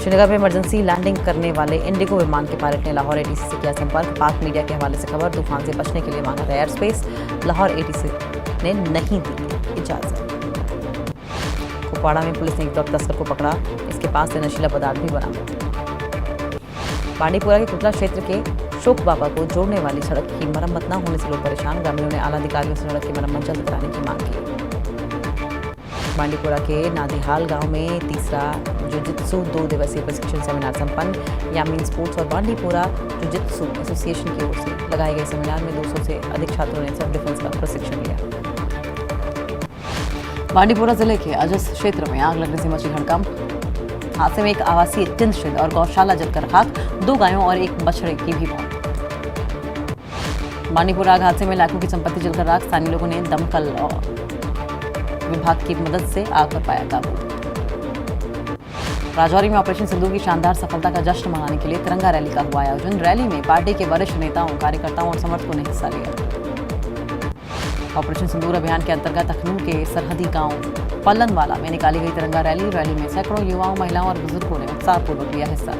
श्रीनगर में emergency landing करने वाले इंडिगो विमान के पायलट ने लाहौर एटीसी से किया संपर्क। पाक मीडिया के हवाले से खबर, तूफान से बचने के लिए मांगा था एयर स्पेस। लाहौर एटीसी ने नहीं दी इजाजत। कुपवाड़ा में पुलिस ने एक ड्रग तस्कर को पकड़ा, इसके पास से नशीला पदार्थ भी बरामद। बांडीपुरा के कुतला क्षेत्र के शोक बाबा को जोड़ने वाली सड़क की मरम्मत न होने से लोग परेशान। ग्रामीणों ने आला अधिकारियों से सड़क की मरम्मत जल्द कराने की मांग की। बांडीपुरा के नादिहाल गांव में तीसरा जुजित्सु 2 दिवसीय प्रशिक्षण सेमिनार संपन्न। यामीन स्पोर्ट्स और बांडीपुरा जुजित्सु एसोसिएशन की ओर से लगाए गए सेमिनार में 200 से अधिक छात्रों ने सेल्फ डिफेंस का प्रशिक्षण लिया। बांडीपुरा जिले के अजस क्षेत्र में आग लगने से मची हड़कंप। हादसे में एक आवासीय टिन शेड और गौशाला जलकर खाक, 2 गायों और 1 बछड़े की भी मौत। बांडीपुरा आग हादसे में लाखों की संपत्ति जलकर राख। स्थानीय लोगों ने दमकल और विभाग की मदद से आग पर पाया काबू। राजौरी में ऑपरेशन सिंदूर की शानदार सफलता का जश्न मनाने के लिए तिरंगा रैली का हुआ आयोजन। रैली में पार्टी के वरिष्ठ नेताओं, कार्यकर्ताओं और समर्थकों ने हिस्सा लिया। ऑपरेशन सिंदूर अभियान के अंतर्गत अखनूर के सरहदी गांव पल्लनवाला में निकाली गई तिरंगा रैली। रैली में सैकड़ों युवाओं, महिलाओं और बुजुर्गों ने उत्साहपूर्वक लिया हिस्सा।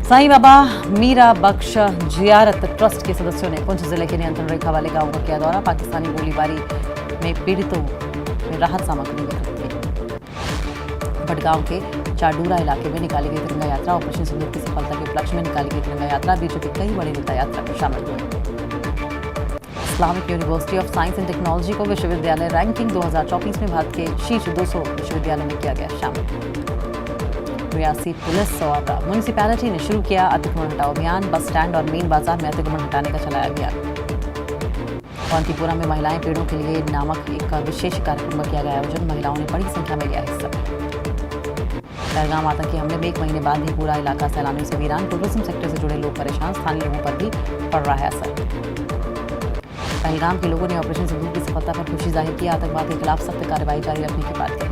साईं बाबा मीरा बख्श जियारत ट्रस्ट के सदस्यों ने पुंछ जिले के नियंत्रण रेखा वाले गांवों का किया दौरा। पाकिस्तानी गोलीबारी में पीड़ितों में राहत सामग्री वितरित की। भटगांव के चाडूरा इलाके में निकाली गई तिरंगा यात्रा। ऑपरेशन सिंदूर की सफलता के उपलक्ष्य में निकाली गई तिरंगा यात्रा। बीजेपी के कई बड़े नेता यात्रा में शामिल हुए। Islamic university of science and technology को विश्वविद्यालय रैंकिंग 2024 में भारत के शीर्ष 200 विश्वविद्यालयों में किया गया शामिल। रियासी पुलिस और म्यूनिसिपैलिटी ने शुरू किया अतिक्रमण हटाओ अभियान। बस स्टैंड और मेन बाजार में अतिक्रमण हटाने का चलाया अभियान। अवंतीपुरा में महिलाएं पेड़ों के लिए नामक एक विशेष कार्यक्रम का किया गया आयोजन। महिलाओं ने बड़ी संख्या में लिया हिस्सा। पहलगाम आतंकी हमले में 1 महीने बाद भी पूरा इलाका सैलानियों से वीरान। टूरिज्म सेक्टर से जुड़े लोग परेशान, स्थानीय लोगों पर भी पड़ रहा है असर। पहलगाम के लोगों ने ऑपरेशन सिंदूर की सफलता पर खुशी जाहिर की। आतंकवाद के खिलाफ सख्त कार्रवाई जारी रखने की बात कही।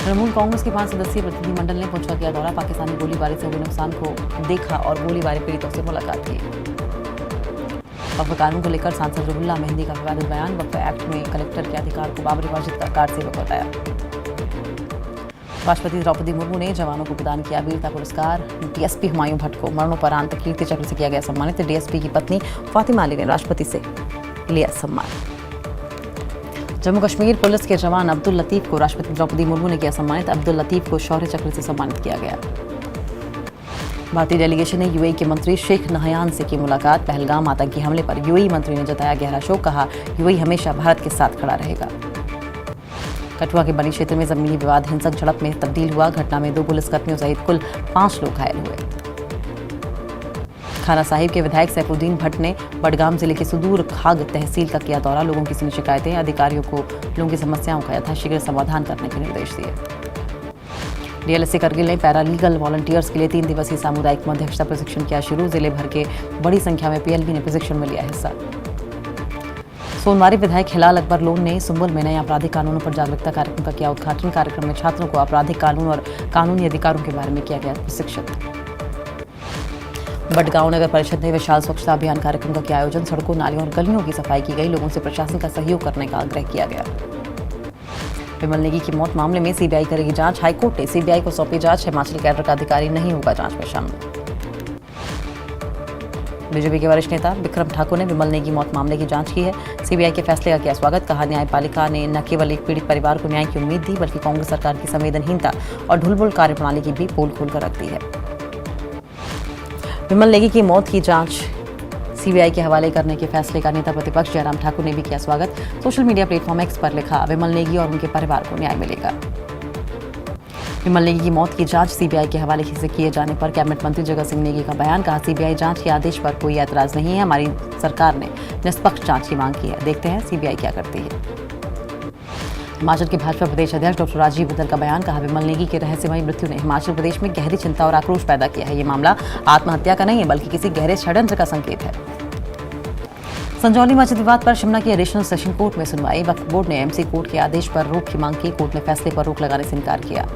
तृणमूल कांग्रेस के 5 सदस्यीय प्रतिनिधिमंडल ने पुंछ का किया दौरा। पाकिस्तानी गोलीबारी से हुए नुकसान को देखा और गोलीबारी पीड़ितों से मुलाकात की। वक्फ कानून को लेकर सांसद रुहुल्ला मेहंदी का विवादित बयान। वक्फ एक्ट में कलेक्टर के अधिकार को बाबरी मस्जिद का कारसेवक बताया। राष्ट्रपति द्रौपदी मुर्मू ने जवानों को प्रदान किया वीरता पुरस्कार। डीएसपी हुमायूं भट्ट को मरणोपरांत कीर्ति चक्र से किया गया सम्मानित। डीएसपी की पत्नी फातिमा अली ने राष्ट्रपति से लिया सम्मान। जम्मू कश्मीर पुलिस के जवान अब्दुल लतीफ को राष्ट्रपति द्रौपदी मुर्मू ने किया सम्मानित। अब्दुल लतीफ को शौर्य चक्र से सम्मानित किया गया। भारतीय डेलीगेशन ने यूएई के मंत्री शेख नहयान से की मुलाकात। पहलगाम आतंकी हमले पर यूएई मंत्री ने जताया गहरा शोक। कहा यूएई हमेशा भारत के साथ खड़ा रहेगा। कठुआ के बनी क्षेत्र में जमीनी विवाद हिंसक झड़प में तब्दील हुआ। घटना में 2 पुलिसकर्मियों सहित कुल 5 लोग घायल हुए। खाना साहिब के विधायक सैफुद्दीन भट्ट ने बडगाम जिले के सुदूर खाग तहसील का किया दौरा। लोगों की सुनी शिकायतें। अधिकारियों को लोगों की समस्याओं का यथाशीघ्र समाधान करने के निर्देश दिए। डीएलएसए करगिल ने पैरालीगल वॉलंटियर्स के लिए 3 दिवसीय सामुदायिक मध्यस्थता प्रशिक्षण किया शुरू। जिले भर के बड़ी संख्या में पीएलबी ने प्रशिक्षण में लिया हिस्सा। सोनवारी विधायक हिलाल अकबर लोन ने सुंबुल में नए आपराधिक कानूनों पर जागरूकता कार्यक्रम का किया उद्घाटन। कार्यक्रम में छात्रों को आपराधिक कानून और कानूनी अधिकारों के बारे में किया गया प्रशिक्षण। बडगांव नगर परिषद ने विशाल स्वच्छता अभियान कार्यक्रम का किया आयोजन। सड़कों, नालियों और गलियों की सफाई की गई। लोगों से प्रशासन का सहयोग करने का आग्रह किया गया। विमल नेगी की मौत मामले में सीबीआई करेगी जांच। हाईकोर्ट ने सीबीआई को सौंपी जांच। हिमाचल कैडर का अधिकारी नहीं होगा जांच में शामिल। बीजेपी के वरिष्ठ नेता बिक्रम ठाकुर ने विमल नेगी मौत मामले की जांच की है। सीबीआई के फैसले का किया स्वागत। कहा न्यायपालिका ने न केवल एक पीड़ित परिवार को न्याय की उम्मीद दी, बल्कि कांग्रेस सरकार की संवेदनहीनता और ढुलमुल कार्यप्रणाली की भी पोल खोलकर रख दी है। विमल नेगी की मौत की जांच सीबीआई के हवाले करने के फैसले का नेता प्रतिपक्ष जयराम ठाकुर ने भी किया स्वागत। सोशल मीडिया प्लेटफॉर्म एक्स पर लिखा, विमल नेगी और उनके परिवार को न्याय मिलेगा। विमल नेगी की मौत की जांच सीबीआई के हवाले से किए जाने पर कैबिनेट मंत्री जगत सिंह नेगी का बयान। कहा सीबीआई जांच के आदेश पर कोई ऐतराज नहीं है। हमारी सरकार ने निष्पक्ष जांच की मांग की है। देखते हैं सीबीआई क्या करती है। हिमाचल के भाजपा प्रदेश अध्यक्ष डॉक्टर राजीव बिंदल का बयान। कहा विमल नेगी की रहस्यमयी मृत्यु ने हिमाचल प्रदेश में गहरी चिंता और आक्रोश पैदा किया है। ये मामला आत्महत्या का नहीं है, बल्कि किसी गहरे षड्यंत्र का संकेत है। संजौली मस्जिद विवाद पर शिमला की एडिशनल सेशन कोर्ट में सुनवाई। वक्फ बोर्ड ने एमसी कोर्ट के आदेश पर रोक की मांग की। कोर्ट ने फैसले पर रोक लगाने से इनकार किया।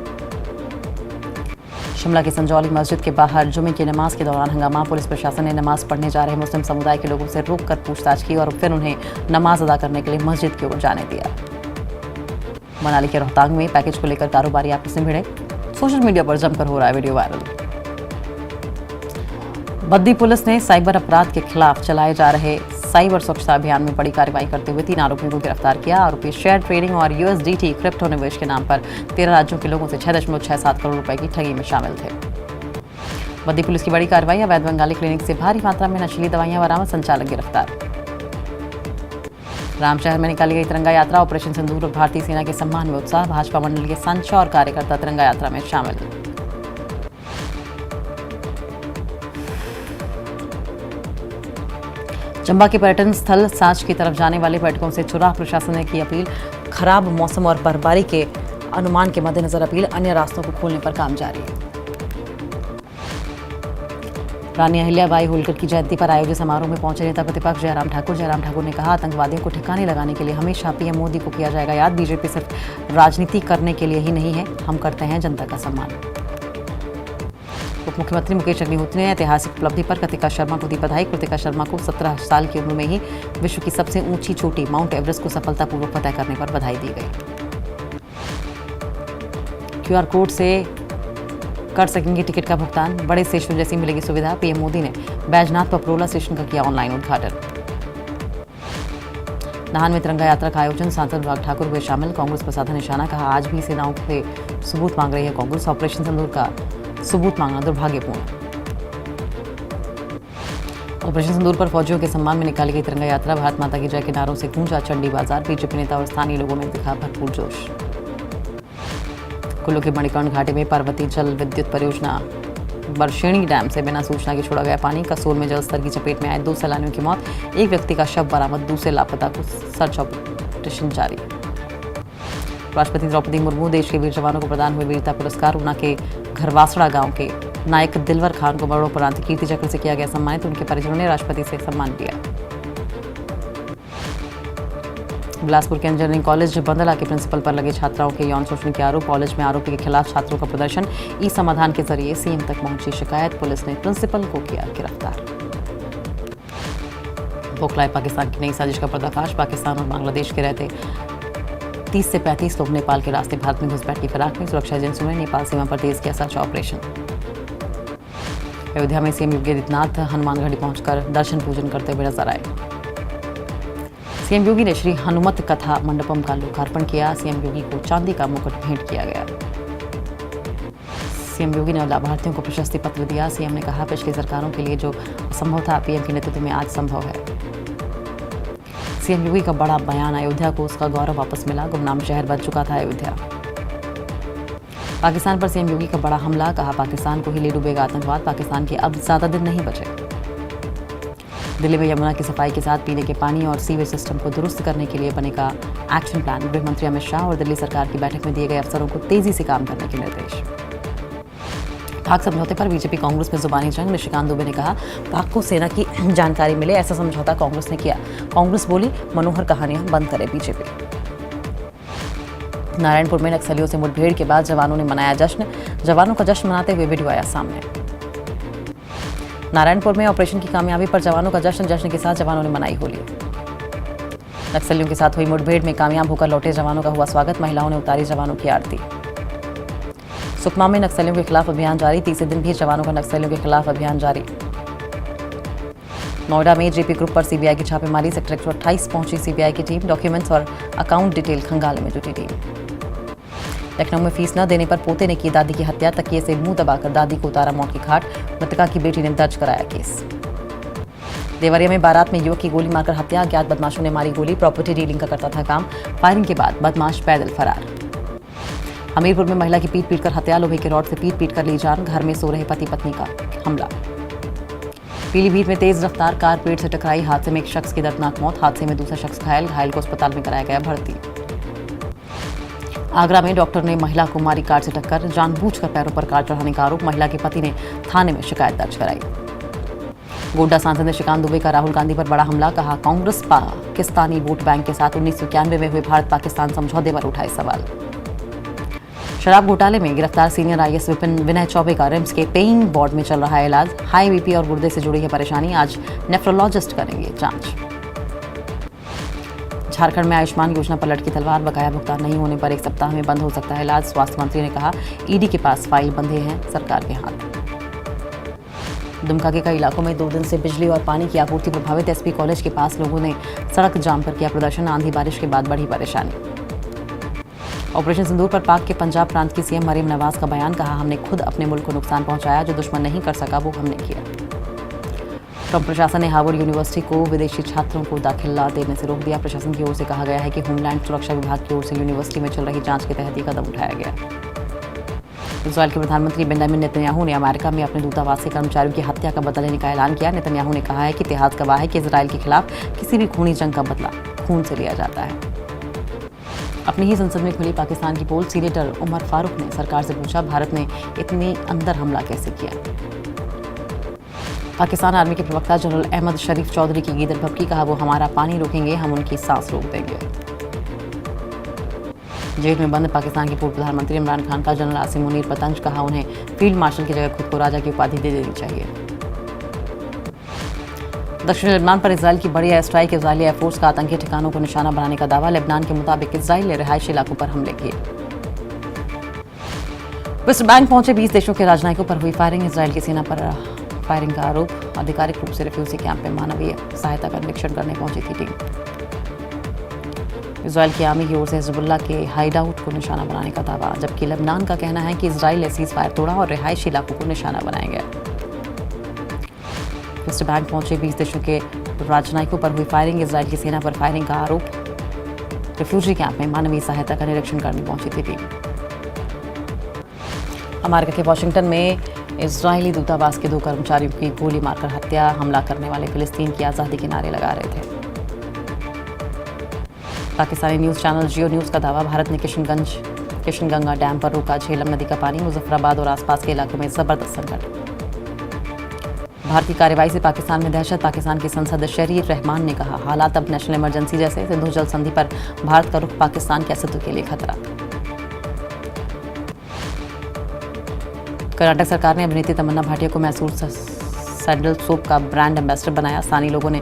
शिमला की संजौली मस्जिद के बाहर जुमे की नमाज के दौरान हंगामा। पुलिस प्रशासन ने नमाज पढ़ने जा रहे मुस्लिम समुदाय के लोगों से रोककर पूछताछ की और फिर उन्हें नमाज अदा करने के लिए मस्जिद की ओर जाने दिया। मनाली के रोहतांग में पैकेज को लेकर कारोबारी आपस में भिड़े, सोशल मीडिया पर जमकर हो रहा है वीडियो वायरल। बद्दी पुलिस ने साइबर अपराध के खिलाफ चलाए जा रहे साइबर स्वच्छता अभियान में बड़ी कार्रवाई करते हुए 3 आरोपियों को गिरफ्तार किया। आरोपी शेयर ट्रेडिंग और USDT क्रिप्टो निवेश के नाम पर 13 राज्यों के लोगों से 6.67 करोड़ रुपए की ठगी में शामिल थे। बद्दी पुलिस की बड़ी कार्रवाई, अवैध बंगाली क्लिनिक से भारी मात्रा में नशीली दवाइयां बरामद, संचालक गिरफ्तार। रामशहर में निकाली गई तिरंगा यात्रा, ऑपरेशन सिंदूर और भारतीय सेना के सम्मान में उत्साह, भाजपा मंडल के संच और कार्यकर्ता तिरंगा यात्रा में शामिल। चंबा के पर्यटन स्थल साच की तरफ जाने वाले पर्यटकों से चुराह प्रशासन ने की अपील, खराब मौसम और बर्फबारी के अनुमान के मद्देनजर अपील, अन्य रास्तों को खोलने पर काम जारी है। रानी अहिल्याबाई होलकर की जयंती पर आयोजित समारोह में पहुंचे नेता प्रतिपक्ष जयराम ठाकुर ने कहा, आतंकवादियों को ठिकाने लगाने के लिए हमेशा PM मोदी को किया जाएगा याद। बीजेपी सिर्फ राजनीति करने के लिए ही नहीं है, हम करते हैं जनता का सम्मान। उप मुख्यमंत्री मुकेश अग्निहोत्री ने ऐतिहासिक उपलब्धि पर कृतिका शर्मा को दी बधाई। कृतिका शर्मा को 17 साल की उम्र में ही विश्व की सबसे ऊंची चोटी माउंट एवरेस्ट को सफलतापूर्वक फतह करने पर बधाई दी गई। QR कोड से कर सकेंगे टिकट का भुगतान, बड़े स्टेशन जैसी मिलेगी सुविधा। PM मोदी ने बैजनाथ पपरोला स्टेशन का किया ऑनलाइन उद्घाटन। नाहन में तिरंगा यात्रा का आयोजन, सांसद अनुराग ठाकुर हुए शामिल। कांग्रेस पर साधा निशाना, कहा आज भी सेनाओं से सबूत मांग रही है कांग्रेस, ऑपरेशन सिंदूर का सबूत मांगना दुर्भाग्यपूर्ण। ऑपरेशन सिंदूर पर फौजियों के सम्मान में निकाली गई तिरंगा यात्रा, भारत माता की जय के नारों से गूंजा चंडी बाजार। बीजेपी नेता और स्थानीय लोगों में दिखा भरपूर जोश। कुल्लू के मणिकर्ण घाटी में पार्वती जल विद्युत परियोजना बरशेणी डैम से बिना सूचना के छोड़ा गया पानी। कसोल में जल स्तर की चपेट में आए 2 सैलानियों की मौत, एक व्यक्ति का शव बरामद, दूसरे लापता को सर्च ऑपरेशन जारी। राष्ट्रपति द्रौपदी मुर्मू देश के वीर जवानों को प्रदान हुए वीरता पुरस्कार। ऊना के घरवासड़ा गांव के नायक दिलवर खान को मरणोपरांत कीर्ति चक्र से किया गया सम्मानित। उनके परिजनों ने राष्ट्रपति से सम्मान लिया। बिलासपुर के इंजीनियरिंग कॉलेज बंदला के प्रिंसिपल पर लगे छात्राओं के यौन शोषण के आरोप। कॉलेज में आरोपी के खिलाफ छात्रों का प्रदर्शन, ई समाधान के जरिए CM तक पहुंची शिकायत। पुलिस ने प्रिंसिपल को किया गिरफ्तार। बौखलाए पाकिस्तान की नई साजिश का पर्दाफाश, पाकिस्तान और बांग्लादेश के रहते 30 से 35 लोग नेपाल के रास्ते भारत में घुसपैठ की फिराक में। सुरक्षा एजेंसियों ने नेपाल सीमा पर तेज किया सर्च ऑपरेशन। अयोध्या में CM योगी आदित्यनाथ हनुमानगढ़ी पहुंचकर दर्शन पूजन करते हुए नजर आए। CM योगी ने श्री हनुमत कथा मंडपम का लोकार्पण किया। CM योगी को चांदी का मुकुट भेंट किया गया। CM योगी ने लाभार्थियों को प्रशस्ति पत्र दिया। CM ने कहा, पिछली सरकारों के लिए जो असंभव था PM के नेतृत्व में आज संभव है। CM योगी का बड़ा बयान, अयोध्या को उसका गौरव वापस मिला, गुमनाम शहर बन चुका था अयोध्या। पाकिस्तान पर CM योगी का बड़ा हमला, कहा पाकिस्तान को ही ले डूबेगा आतंकवाद, पाकिस्तान के अब ज्यादा दिन नहीं बचे। दिल्ली में यमुना की सफाई के साथ पीने के पानी और सीवेज सिस्टम को दुरुस्त करने के लिए बनेगा एक्शन प्लान। गृह मंत्री अमित शाह और दिल्ली सरकार की बैठक में दिए गए अफसरों को तेजी से काम करने के निर्देश। पाक समझौते पर बीजेपी कांग्रेस में जुबानी जंग, निशिकांत दुबे ने कहा, पाक को सेना की जानकारी मिले ऐसा समझौता कांग्रेस ने किया। कांग्रेस बोली, मनोहर कहानियां बंद करे बीजेपी। नारायणपुर में नक्सलियों से मुठभेड़ के बाद जवानों ने मनाया जश्न, जवानों का जश्न मनाते हुए वीडियो आया सामने। नारायणपुर में ऑपरेशन की कामयाबी पर जवानों का जश्न के साथ जवानों ने मनाई होली। नक्सलियों के साथ हुई मुठभेड़ में कामयाब होकर लौटे जवानों का हुआ स्वागत, महिलाओं ने उतारी जवानों की आरती। सुकमा में नक्सलियों के खिलाफ अभियान जारी, तीसरे दिन भी जवानों का नक्सलियों के खिलाफ अभियान जारी। नोएडा में JP ग्रुप पर CBI की छापेमारी, सेक्टर 128 पहुंची CBI की टीम, डॉक्यूमेंट्स और अकाउंट डिटेल खंगाले में जुटी टीम। लखनऊ में फीस न देने पर पोते ने की दादी की हत्या, तकिए से मुंह दबाकर दादी को उतारा मौत की घाट, मृतका की बेटी ने दर्ज कराया केस। देवरिया में बारात में युवक की गोली मारकर हत्या, अज्ञात बदमाशों ने मारी गोली, प्रॉपर्टी डीलिंग का करता था काम, फायरिंग के बाद बदमाश पैदल फरार। हमीरपुर में महिला की पीट कर हत्या, लोहे के रॉड से पीट कर ली जान, घर में सो रहे पति पत्नी का हमला। पीलीभीत में तेज रफ्तार कार पेड़ से टकराई, हादसे में एक शख्स की दर्दनाक मौत, हादसे में दूसरा शख्स घायल को अस्पताल में कराया गया भर्ती। आगरा में डॉक्टर ने महिला को मारी कार से टक्कर, जानबूझकर पैरों पर कार चढ़ाने का आरोप, महिला के पति ने थाने में शिकायत दर्ज कराई। गोड्डा सांसद निशिकांत दुबे का राहुल गांधी पर बड़ा हमला, कहा कांग्रेस पाकिस्तानी वोट बैंक के साथ 1991 में हुए भारत पाकिस्तान समझौते पर उठाए सवाल। शराब घोटाले में गिरफ्तार सीनियर IAS विनय चौबे का रिम्स के पेइंग बोर्ड में चल रहा है इलाज, हाई BP और गुर्दे से जुड़ी है परेशानी, आज नेफ्रोलॉजिस्ट करेंगे जांच। झारखंड में आयुष्मान योजना पर लटकी तलवार, बकाया भुगतान नहीं होने पर 1 सप्ताह में बंद हो सकता है इलाज। स्वास्थ्य मंत्री ने कहा, ईडी के पास फाइल बंधे हैं सरकार के हाथ। दुमका के कई इलाकों में 2 दिन से बिजली और पानी की आपूर्ति प्रभावित। एसपी कॉलेज के पास लोगों ने सड़क जाम कर किया प्रदर्शन। आंधी बारिश के बाद बढ़ी परेशानी। ऑपरेशन सिंदूर पर पाक के पंजाब प्रांत की सीएम मरियम नवाज का बयान, कहा, हमने खुद अपने मुल्क को नुकसान पहुंचाया, जो दुश्मन नहीं कर सका वो हमने किया। ट्रंप प्रशासन ने हार्वर्ड यूनिवर्सिटी को विदेशी छात्रों को दाखिला देने से रोक दिया। प्रशासन की ओर से कहा गया है कि होमलैंड सुरक्षा विभाग की ओर से यूनिवर्सिटी में चल रही जांच के तहत ये कदम उठाया गया। इजरायल के प्रधानमंत्री बेंजामिन नेतन्याहू ने अमेरिका में अपने दूतावास के कर्मचारियों की हत्या का बदला लेने का ऐलान किया। नेतन्याहू ने कहा है कि इतिहास गवाह है कि इजरायल के खिलाफ किसी भी खूनी जंग का बदला खून से लिया जाता है। अपनी ही संसद में खुली पाकिस्तान की पोल, सीनेटर उमर फारूक ने सरकार से पूछा, भारत ने इतनी अंदर हमला कैसे किया। पाकिस्तान आर्मी के प्रवक्ता जनरल अहमद शरीफ चौधरी की गीदड़ भभकी, कहा, वो हमारा पानी रोकेंगे, हम उनकी सांस रोक देंगे। जेल में बंद पाकिस्तान के पूर्व प्रधानमंत्री इमरान खान का जनरल आसिम मुनीर पर तंज, कहा, उन्हें फील्ड मार्शल की जगह खुद को राजा की उपाधि दे देनी चाहिए। दक्षिण लेबनान पर इजरायल की बड़ी एयर स्ट्राइक, इजरायली एयरफोर्स का आतंकी ठिकानों को निशाना बनाने का दावा। लेबनान के मुताबिक इजरायल ने रिहायशी इलाकों पर हमले किए। वेस्ट बैंक पहुंचे 20 देशों के राजनयिकों पर हुई फायरिंग, इजरायल की सेना पर फायरिंग का आरोप। आधिकारिक रूप से रिफ्यूजी कैंप में मानवीय सहायता का निरीक्षण करने पहुंची थी टीम। इजरायल की आर्मी की ओर से हिजबुल्लाह के हाइडआउट को निशाना बनाने का दावा, जबकि लेबनान का कहना है कि इजरायल ने सीज फायर तोड़ा और रिहायशी इलाकों को निशाना बनाया गया। वेस्ट बैंक पहुंचे 20 देशों के राजनयिकों पर हुई फायरिंग, इजरायल की सेना पर फायरिंग का आरोप। रिफ्यूजी कैंप में मानवीय सहायता का निरीक्षण करने पहुंची थी टीम। अमेरिका के वाशिंगटन में इजरायली दूतावास के 2 कर्मचारियों की गोली मारकर हत्या। हमला करने वाले फिलिस्तीन की आज़ादी के नारे लगा रहे थे। पाकिस्तानी न्यूज़ चैनल जियो न्यूज़ का दावा, भारत ने किशनगंगा डैम पर रोका झेलम नदी का पानी। मुजफ्फराबाद और आसपास के इलाकों में जबरदस्त संकट। भारतीय कार्रवाई से पाकिस्तान में दहशत। पाकिस्तान के संसद शरीर रहमान ने कहा, हालात अब नेशनल इमरजेंसी जैसे। सिंधु जल संधि पर भारत का रुख पाकिस्तान के अस्तित्व के लिए खतरा। कर्नाटक सरकार ने अभिनेत्री तमन्ना भाटिया को मैसूर सैंडल सोप का ब्रांड एम्बेसडर बनाया। स्थानीय लोगों ने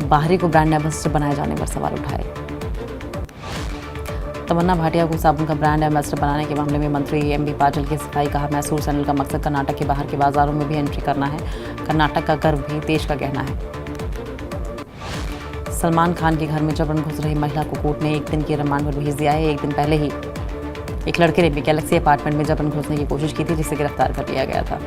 बाहरी को ब्रांड एम्बेसडर बनाए जाने पर सवाल उठाए। तमन्ना भाटिया को साबुन का ब्रांड एम्बेसडर बनाने के मामले में मंत्री एमबी पाटिल की सफाई, कहा, मैसूर सैंडल का मकसद कर्नाटक के बाहर के बाजारों में भी एंट्री करना है। कर्नाटक का गर्व भी देश का गहना है। सलमान खान के घर में जबरन घुस रही महिला को कोर्ट ने 1 दिन के रिमांड पर भेज दिया है। 1 दिन पहले ही एक लड़के ने भी गैलेक्सी अपार्टमेंट में जबरन घुसने की कोशिश की थी, जिसे गिरफ्तार कर लिया गया था।